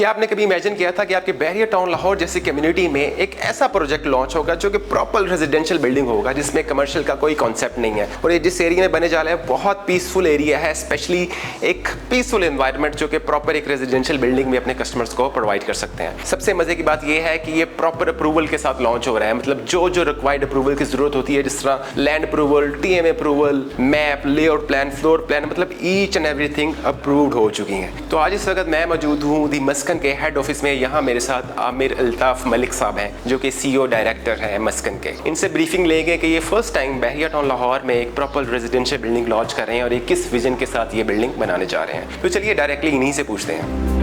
क्या आपने कभी इमेजिन किया था कि आपके बैरियर टाउन लाहौर जैसी कम्युनिटी में एक ऐसा प्रोजेक्ट लॉन्च होगा जो कि प्रॉपर रेजिडेंशियल बिल्डिंग होगा जिसमें कमर्शियल का कोई कॉन्सेप्ट नहीं है, और ये जिस एरिया में बने जा रहा है बहुत पीसफुल एरिया है, स्पेशली एक पीसफुल एनवायरनमेंट जो कि प्रॉपर एक रेजिडेंशियल बिल्डिंग में अपने कस्टमर्स को प्रोवाइड कर सकते हैं। सबसे मजे की बात यह है कि ये प्रॉपर अप्रूवल के साथ लॉन्च हो रहा है, मतलब जो जो रिक्वायर्ड अप्रूवल की जरूरत होती है, जिस तरह land approval, TMA approval, map, layout plan, floor plan, मतलब ईच एंड एवरीथिंग अप्रूव्ड हो चुकी हैं। तो आज इस वक्त मैं मौजूद हूँ दी मस्कन के हेड ऑफिस में। यहाँ मेरे साथ आमिर अल्ताफ मलिक साहब हैं जो कि CEO डायरेक्टर हैं मस्कन के। इनसे ब्रीफिंग लेंगे कि ये first time barrier town Lahore में एक प्रॉपर रेजिडेंशियल बिल्डिंग लॉन्च कर रहे हैं और ये किस विजन के साथ ये बिल्डिंग बनाने जा रहे हैं। तो चलिए डायरेक्टली इन्हीं से पूछते हैं।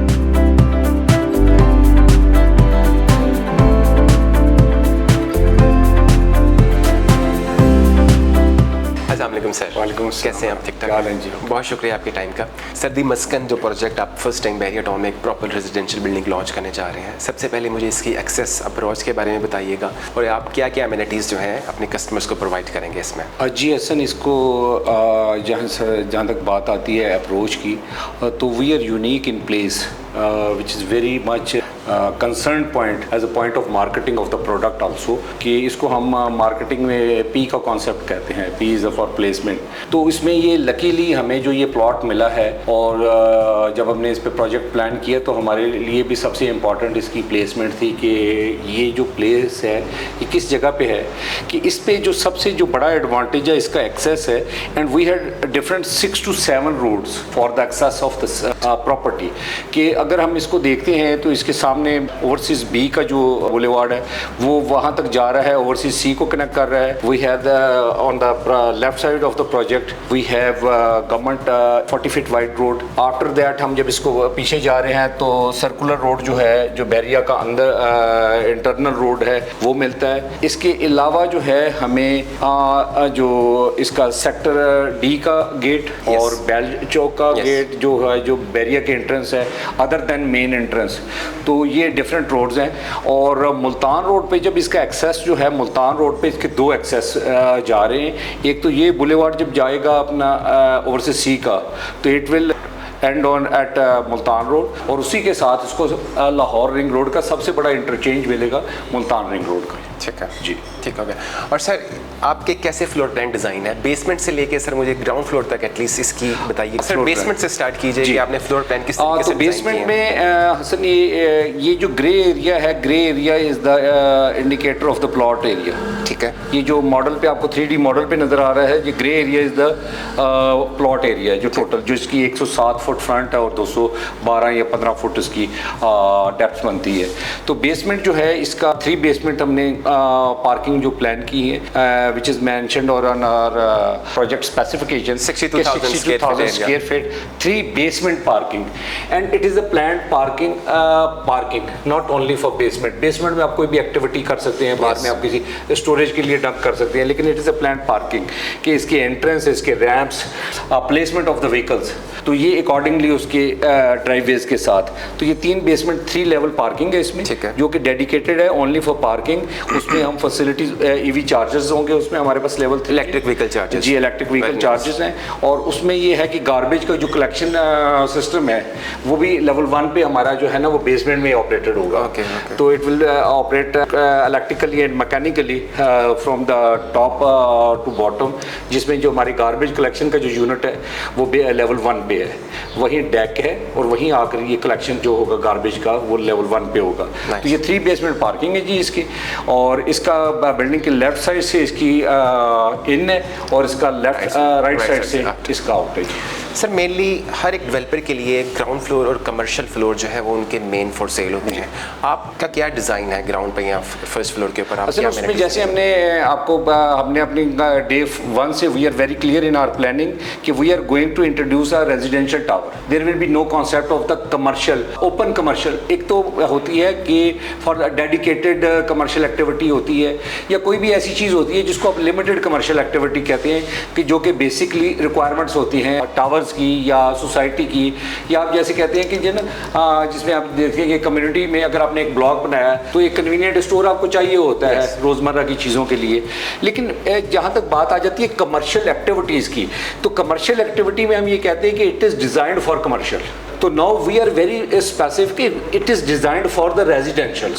अस्सलामुअलैकुम सर। वालेकुम अस्सलाम। कैसे हैं आप? ठीक ठाक हैं जी। बहुत शुक्रिया आपके टाइम का। सर दी मस्कन जो प्रोजेक्ट आप फर्स्ट टाइम बैरियर टाउन में एक प्रॉपर रेजिडेंशियल बिल्डिंग लॉन्च करने जा रहे हैं, सबसे पहले मुझे इसकी एक्सेस अप्रोच के बारे में बताइएगा और आप क्या क्या अमेनिटीज़ जो हैं अपने कस्टमर्स को प्रोवाइड करेंगे इसमें। जी हसन, इसको जहाँ तक बात आती है अप्रोच की, तो we are unique in place which is very much concern point as a point of marketing of the product also, कि इसको हम मार्केटिंग में P का कॉन्सेप्ट कहते हैं, P इज़ फॉर प्लेसमेंट। तो इसमें ये लकीली हमें जो ये प्लॉट मिला है, और जब हमने इस पे प्रोजेक्ट प्लान किया तो हमारे लिए भी सबसे इम्पॉर्टेंट इसकी प्लेसमेंट थी कि ये जो प्लेस है ये किस जगह पे है, कि इस पे जो सबसे जो बड़ा एडवांटेज है इसका एक्सेस है। And we had different 6 to 7 roads for the access of the property, कि अगर हम इसको देखते हैं तो इसके सामने ओवरसीज B का जो बुलेवार्ड है वो वहाँ तक जा रहा है, ओवरसीज C को कनेक्ट कर रहा है। We have on the left side of the project we have government 40 feet wide road. After that हम जब इसको पीछे जा रहे हैं तो सर्कुलर रोड जो है, जो बैरिया का अंदर इंटरनल रोड है, वो मिलता है। इसके अलावा जो है हमें जो इसका सेक्टर D का गेट और बैल चौक का गेट जो है, जो बैरिया के एंट्रेंस है अदर देन मेन एंट्रेंस, तो ये डिफरेंट रोड्स हैं। और मुल्तान रोड पे जब इसका एक्सेस जो है, मुल्तान रोड पे इसके 2 एक्सेस जा रहे हैं। एक तो ये बुलेवार्ड जब जाएगा अपना ओवरसीज C का, तो it will end on at Multan road, और उसी के साथ इसको लाहौर रिंग रोड का सबसे बड़ा इंटरचेंज मिलेगा मुल्तान रिंग रोड का। ठीक है जी, ठीक हो गया। और सर आपके कैसे फ्लोर प्लान डिज़ाइन है, बेसमेंट से लेके सर मुझे ग्राउंड फ्लोर तक एटलीस्ट इसकी बताइए। सर बेसमेंट से स्टार्ट कीजिए कि आपने फ्लोर प्लान किस तरीके से डिज़ाइन किया है। बेसमेंट में हसन ये जो ग्रे एरिया है, grey area is the indicator of the plot area. ठीक है, ये जो मॉडल पे आपको 3D मॉडल पे नज़र आ रहा है, ये grey area is the plot area जो टोटल, जो इसकी 107 फुट फ्रंट है और 212 या 15 फुट इसकी डेप्थ बनती है। तो बेसमेंट जो है इसका 3 बेसमेंट हमने पार्किंग जो प्लान की है, विच इज़ मैंशनड और on our project specification 62,000 square feet 3 basement parking, and it is a plan parking not only for basement. Basement में आप कोई भी एक्टिविटी कर सकते हैं, बाद में आप किसी स्टोरेज के लिए डंप कर सकते हैं, लेकिन it is a plan parking कि इसके एंट्रेंस, इसके ramps, placement of the vehicles, तो ये अकॉर्डिंगली उसके ड्राइववेज के साथ। तो ये 3 बेसमेंट 3 लेवल पार्किंग है इसमें, जो कि डेडिकेटेड है ओनली फॉर पार्किंग। उसमें हम फैसिलिटीज EV चार्जेस होंगे, उसमें हमारे पास लेवल 3 इलेक्ट्रिक व्हीकल चार्जेस, जी इलेक्ट्रिक व्हीकल चार्जेस हैं। और उसमें ये है कि गार्बेज का जो कलेक्शन सिस्टम है वो भी लेवल 1 पे हमारा जो है ना वो बेसमेंट में ऑपरेटेड होगा। तो it will operate electrically and mechanically from the top to bottom, जिसमें जो हमारी गार्बेज कलेक्शन का जो यूनिट है वो लेवल 1 पे है, वहीं डेक है, और वहीं आकर ये कलेक्शन जो होगा गार्बेज का वो लेवल 1 पे होगा। तो ये 3 बेसमेंट पार्किंग है जी इसकी, और इसका बिल्डिंग के लेफ्ट साइड से इसकी इन है और इसका राइट साइड से इसका आउट है। सर मेनली हर एक डेवलपर के लिए ग्राउंड फ्लोर और कमर्शियल फ्लोर जो है वो उनके मेन फॉर सेल होते हैं। आपका क्या डिज़ाइन है ग्राउंड पे या फर्स्ट फ्लोर के ऊपर? असल उसमें जैसे हमने अपनी डे 1 से we are very clear in our planning कि we are going to introduce a residential tower. There will be no concept of the commercial, open commercial. एक तो होती है कि फॉर डेडिकेटेड कमर्शियल एक्टिविटी होती है, या कोई भी ऐसी चीज़ होती है जिसको आप लिमिटेड कमर्शियल एक्टिविटी कहते हैं, कि जो कि बेसिकली रिक्वायरमेंट्स होती हैं टावर्स की या सोसाइटी की, या आप जैसे कहते हैं कि जिसमें आप देखिए कि कम्युनिटी में अगर आपने एक ब्लॉक बनाया तो एक कन्वीनियंट स्टोर आपको चाहिए होता है रोज़मर्रा की चीज़ों के लिए। लेकिन जहाँ तक बात आ जाती है कमर्शियल एक्टिविटीज़ की, तो कमर्शियल एक्टिविटी में हम ये कहते हैं कि it is designed for commercial. तो now we are very specific, it is designed for the residential,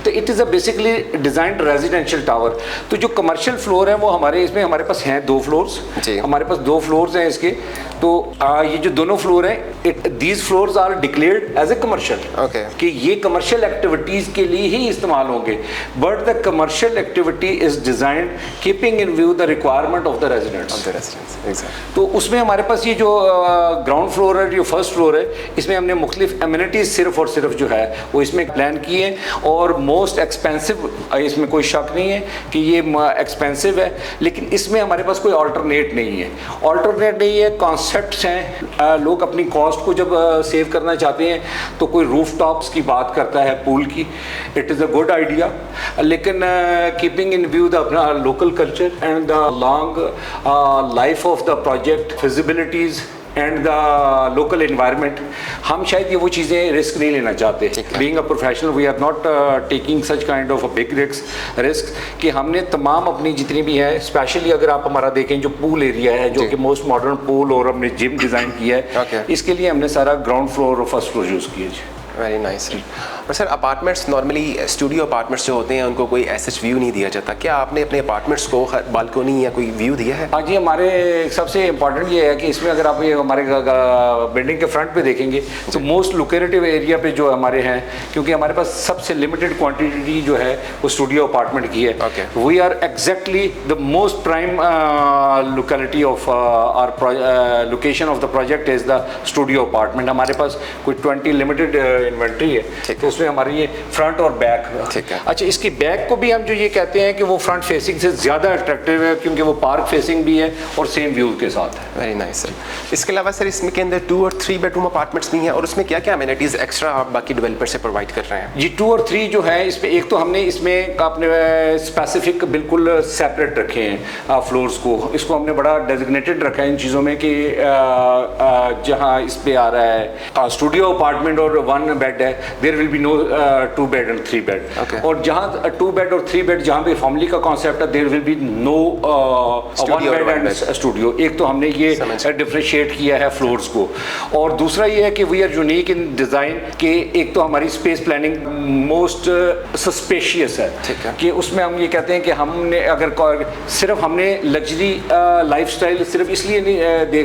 तो it is a basically designed residential tower. तो जो कमर्शियल फ्लोर है वो हमारे इसमें हमारे पास हैं 2 फ्लोर्स, हमारे पास 2 फ्लोर्स हैं इसके। तो ये जो दोनों फ्लोर हैं, these floors are declared as a commercial, कि ये कमर्शियल एक्टिविटीज के लिए ही इस्तेमाल होंगे, but the commercial activity is designed keeping in view the requirement of the residents. तो उसमें हमारे पास ये जो ग्राउंड फ्लोर है, जो फर्स्ट फ्लोर है, इसमें हमने मुख्तलिफ एमिनिटीज सिर्फ और सिर्फ जो है वो इसमें प्लान किए हैं। और मोस्ट एक्सपेंसिव, इसमें कोई शक नहीं है कि ये एक्सपेंसिव है, लेकिन इसमें हमारे पास कोई ऑल्टरनेट नहीं है। कॉन्सेप्ट्स हैं, लोग अपनी कॉस्ट को जब सेव करना चाहते हैं तो कोई रूफ टॉप्स की बात करता है पूल की, it is a good idea, लेकिन कीपिंग इन व्यू द अपना local culture and the long life of the project, feasibilities and the local environment, हम शायद ये वो चीज़ें रिस्क नहीं लेना चाहते। Being a professional we are not taking such kind of a big risk कि हमने तमाम अपनी जितनी भी है, स्पेशली अगर आप हमारा देखें जो पूल एरिया है, जो कि मोस्ट मॉडर्न पूल और हमने जिम डिज़ाइन किया है, इसके लिए हमने सारा ग्राउंड फ्लोर और फर्स्ट फ्लोर यूज़ किया है। Very nice. और sir apartments normally studio apartments जो होते हैं उनको कोई ऐसा व्यू नहीं दिया जाता, क्या आपने अपने अपार्टमेंट्स को बालकोनी या कोई व्यू दिया है? हाँ जी, हमारे सबसे इम्पॉर्टेंट ये है कि इसमें अगर आप ये हमारे बिल्डिंग के फ्रंट पे देखेंगे तो मोस्ट लोकेटिव एरिया पे जो हमारे हैं, क्योंकि हमारे पास सबसे लिमिटेड क्वांटिटी जो है वो स्टूडियो अपार्टमेंट की है। We are exactly the most prime locality of our location of the project is the studio apartment. हमारे पास कोई 20 लिमिटेड इन्वेंट्री है, तो उसमें हमारी ये फ्रंट और बैक। अच्छा, इसकी बैक को भी हम जो ये कहते हैं कि वो फ्रंट फेसिंग से ज़्यादा अट्रैक्टिव है, क्योंकि वो पार्क फेसिंग भी है और सेम व्यू के साथ है। Very nice sir. इसके अलावा सर इसमें के अंदर 2 और 3 बेडरूम अपार्टमेंट्स भी हैं, और उसमें क्या क्या अमेनिटीज़ एक्स्ट्रा आप बाकी डेवलपर से प्रोवाइड कर रहे हैं? जी, 2 और 3 जो है इसमें, एक तो हमने इसमें अपने स्पेसिफिक बिल्कुल सेपरेट रखे हैं फ्लोर्स को, इसको हमने बड़ा डेजिग्नेटेड रखा है इन चीज़ों में कि जहाँ इस पे आ रहा है स्टूडियो अपार्टमेंट और 1 बेड है, there will be no 2 bed and 3 bed. और जहाँ 2 बेड और 3 बेड जहाँ भी फैमिली का कॉन्सेप्ट है, there will be no 1 bed and studio. एक तो हमने ये डिफरेंशिएट किया है फ्लोर्स को, और दूसरा ये है कि we are unique in design के, एक तो हमारी स्पेस प्लानिंग मोस्ट सस्पेशियस है कि उसमें हम ये कहते हैं कि हमने अगर सिर्फ हमने लग्जरी लाइफस्टाइल सिर्फ इसलिए नहीं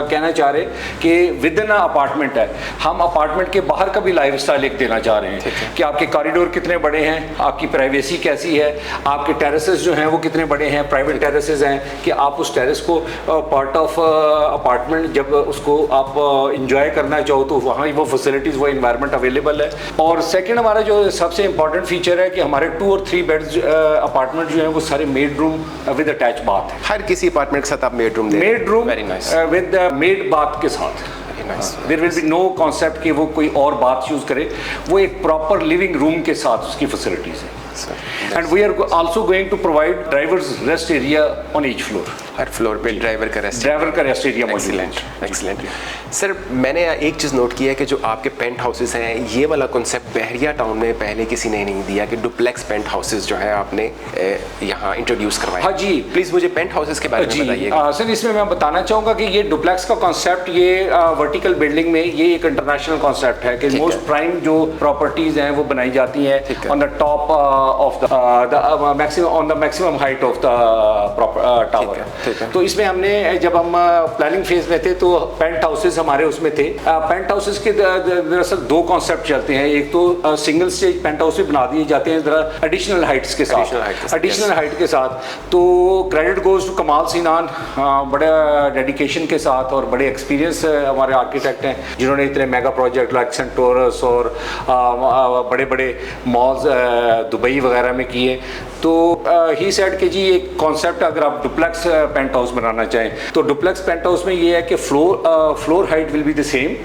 कहना चाह रहे कि विद इन अपार्टमेंट है, हम अपार्टमेंट के बाहर का भी लाइफस्टाइल एक देना चाह रहे हैं कि आपके कॉरिडोर कितने बड़े हैं, आपकी प्राइवेसी कैसी है, आपके टेरेसेस जो हैं वो कितने बड़े हैं, प्राइवेट टेरेसेस हैं कि आप उस टेरेस को पार्ट ऑफ अपार्टमेंट जब उसको आप इंजॉय करना चाहो तो वहाँ वो फैसिलिटीज़, वो इन्वायरमेंट अवेलेबल है। और सेकंड हमारा जो सबसे इंपॉर्टेंट फीचर है कि हमारे 2 और 3 बेड्स अपार्टमेंट जो हैं वो सारे maid room with attach bath है। हर किसी अपार्टमेंट के साथ आप maid room with maid bath के साथ। There will be no concept कि वो कोई और बात यूज़ करे, वो एक प्रॉपर लिविंग रूम के साथ उसकी फैसिलिटीज़ है। And we are also going to provide drivers rest area on each floor. हर फ्लोर पे ड्राइवर का रेस्ट एरिया मौजूद है। एक्सीलेंट। सर मैंने एक चीज़ नोट की है कि जो आपके पेंट हाउसेस हैं, ये वाला कॉन्सेप्ट बहरिया टाउन में पहले किसी ने नहीं दिया कि डुप्लेक्स पेंट हाउसेस जो है आपने यहाँ इंट्रोड्यूस करवाया। हाँ जी, प्लीज़ मुझे पेंट हाउसेस के बारे में बताइए। सर इसमें मैं बताना चाहूँगा कि ये डुप्लेक्स का कॉन्सेप्ट, ये वर्टिकल बिल्डिंग में ये एक इंटरनेशनल कॉन्सेप्ट है कि मोस्ट प्राइम जो प्रॉपर्टीज़ हैं वो बनाई जाती हैं on the top of the maximum height of the tower. तो इसमें हमने जब हम प्लानिंग फेज में थे तो पेंट हाउसेस हमारे उसमें थे। पेंट हाउसेस के दरअसल 2 कॉन्सेप्ट चलते हैं, एक तो सिंगल स्टेज पेंट हाउस बना दिए जाते हैं एडिशनल हाइट्स के साथ, एडिशनल हाइट के साथ। तो क्रेडिट गोज टू कमाल सिनान, बड़े डेडिकेशन के साथ और बड़े एक्सपीरियंस हमारे आर्किटेक्ट हैं जिन्होंने इतने मेगा प्रोजेक्ट लाइक सेंटोरस और बड़े बड़े मॉल्स दुबई वगैरह में किए। तो ही सेड कि जी एक कॉन्सेप्ट अगर आप डुप्लेक्स पेंट हाउस बनाना चाहें तो डुप्लेक्स पेंट हाउस में ये है कि floor height will be the same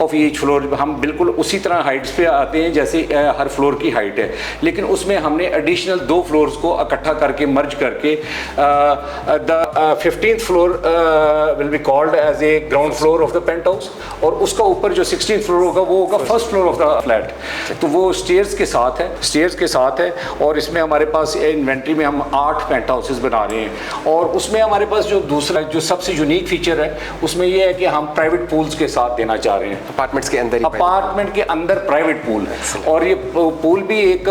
of each floor. हम बिल्कुल उसी तरह हाइट्स पे आते हैं जैसे हर फ्लोर की हाइट है, लेकिन उसमें हमने एडिशनल 2 फ्लोर्स को इकट्ठा करके मर्ज करके the 15th floor will be called as a ground floor of the penthouse, और उसका ऊपर जो 16th फ्लोर होगा वो होगा first floor of the flat. तो वो स्टेयर्स के साथ है और इसमें हमारे पास इन्वेंट्री सेंट्री में हम 8 पेंट हाउसेस बना रहे हैं। और उसमें हमारे पास जो दूसरा जो सबसे यूनिक फीचर है उसमें ये है कि हम प्राइवेट पूल्स के साथ देना चाह रहे हैं। अपार्टमेंट्स के अंदर ही अपार्टमेंट के अंदर प्राइवेट पूल, और ये पूल भी एक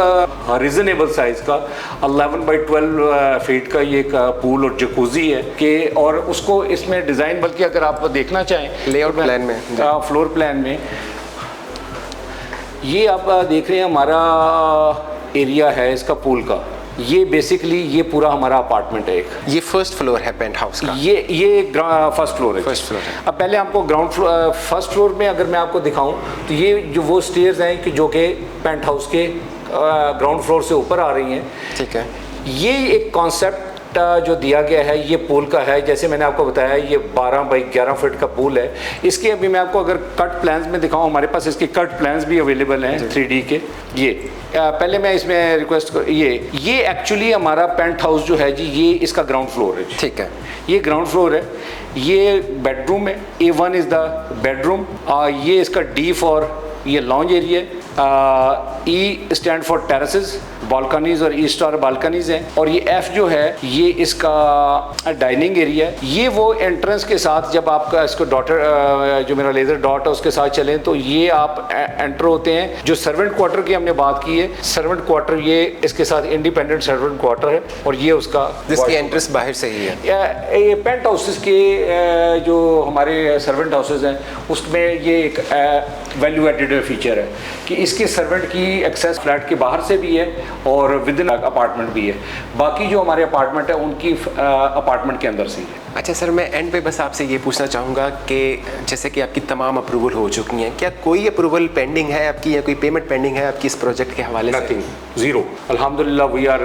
रीजनेबल साइज का 11 बाई 12 फीट का ये एक पूल और जकूजी है कि, और उसको इसमें डिज़ाइन, बल्कि अगर आप देखना चाहें लेआउट प्लान में, फ्लोर प्लान में ये आप देख रहे हैं हमारा एरिया है इसका पूल का। ये बेसिकली ये पूरा हमारा अपार्टमेंट है। एक ये फर्स्ट फ्लोर है पेंट हाउस का। ये फर्स्ट फ्लोर है। फर्स्ट फ्लोर है। अब पहले आपको ग्राउंड फ्लोर, फर्स्ट फ्लोर में अगर मैं आपको दिखाऊं तो ये जो वो स्टेयर्स हैं कि जो कि पेंट हाउस के ग्राउंड फ्लोर से ऊपर आ रही हैं। ठीक है। ये एक कॉन्सेप्ट जो दिया गया है ये पूल का है, जैसे मैंने आपको बताया ये 12 बाई 11 फीट का पूल है। इसके अभी मैं आपको अगर कट प्लान्स में दिखाऊं, हमारे पास इसके कट प्लान्स भी अवेलेबल हैं 3D के। ये पहले मैं इसमें रिक्वेस्ट ये एक्चुअली हमारा पेंट हाउस जो है जी, ये इसका ग्राउंड फ्लोर है। ठीक है। ये ग्राउंड फ्लोर है, ये बेडरूम है। A1 is the bedroom. ये इसका D फॉर ये lounge area, E stand for terraces, balconies और ईस्ट और बालकनीज हैं। और ये F जो है ये इसका डाइनिंग एरिया है। ये वो एंट्रेंस के साथ जब आपका इसको डॉटर जो मेरा लेज़र डॉट है उसके साथ चलें तो ये आप एंटर होते हैं। जो सर्वेंट क्वार्टर की हमने बात की है, सर्वेंट क्वार्टर ये इसके साथ इंडिपेंडेंट सर्वेंट क्वार्टर है, और ये उसका जिसकी एंट्रेंस बाहर से ही है। ये पेंट हाउसेस के जो हमारे सर्वेंट हाउसेस हैं उसमें ये एक वैल्यू एडेड फीचर है कि इसके सर्वेंट की एक्सेस फ्लैट के बाहर से भी है और विद इन अपार्टमेंट भी है। बाकी जो हमारे अपार्टमेंट है उनकी अपार्टमेंट के अंदर से ही है। अच्छा सर, मैं एंड पे बस आपसे ये पूछना चाहूँगा कि जैसे कि आपकी तमाम अप्रूवल हो चुकी हैं, क्या कोई अप्रूवल पेंडिंग है आपकी या कोई पेमेंट पेंडिंग है आपकी इस प्रोजेक्ट के हवाले से? Nothing, zero. अल्हम्दुलिल्लाह वी आर,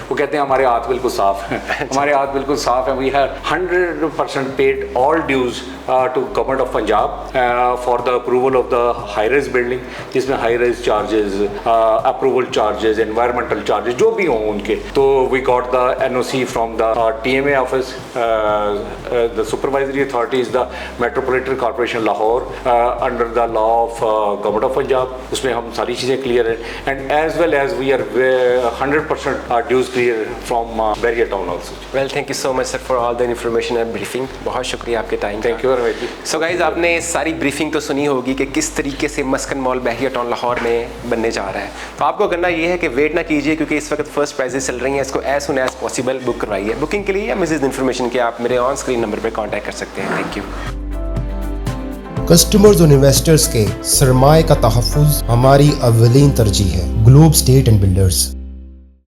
वो कहते हैं हमारे हाथ बिल्कुल साफ हैं। हमारे हाथ बिल्कुल साफ हैं। We have 100% paid all dues to government of Punjab for the approval of the high rise building, जिसमें high rise charges, approval charges, environmental charges जो भी हों उनके। तो we got the NOC from the TMA office. The supervisory authority is the Metropolitan Corporation Lahore under the law of Government of Punjab। उसमें हम सारी चीज़ें क्लियर हैं, and as well as we are 100% dues clear from Bahria town also। Well, thank you so much sir for all the information and briefing। बहुत शुक्रिया आपके time. Thank you very much। So guys, आपने सारी briefing तो सुनी होगी कि किस तरीके से मस्कन मॉल बहरिया टाउन लाहौर में बनने जा रहा है। तो आपको करना ये है कि वेट ना कीजिए, क्योंकि इस वक्त फर्स्ट प्राइजेस चल रही हैं। इसको as soon as possible book करवाइए। बुकिंग के लिए या मज़ीद इन्फॉर्मेशन के आप मेरे ऑन स्क्रीन नंबर पर कॉन्टैक्ट कर सकते हैं। Thank you. कस्टमर्स और इन्वेस्टर्स के सरमाए का तहफ़्फ़ुज़ हमारी अव्वलीन तरजीह है। Globe State and builders.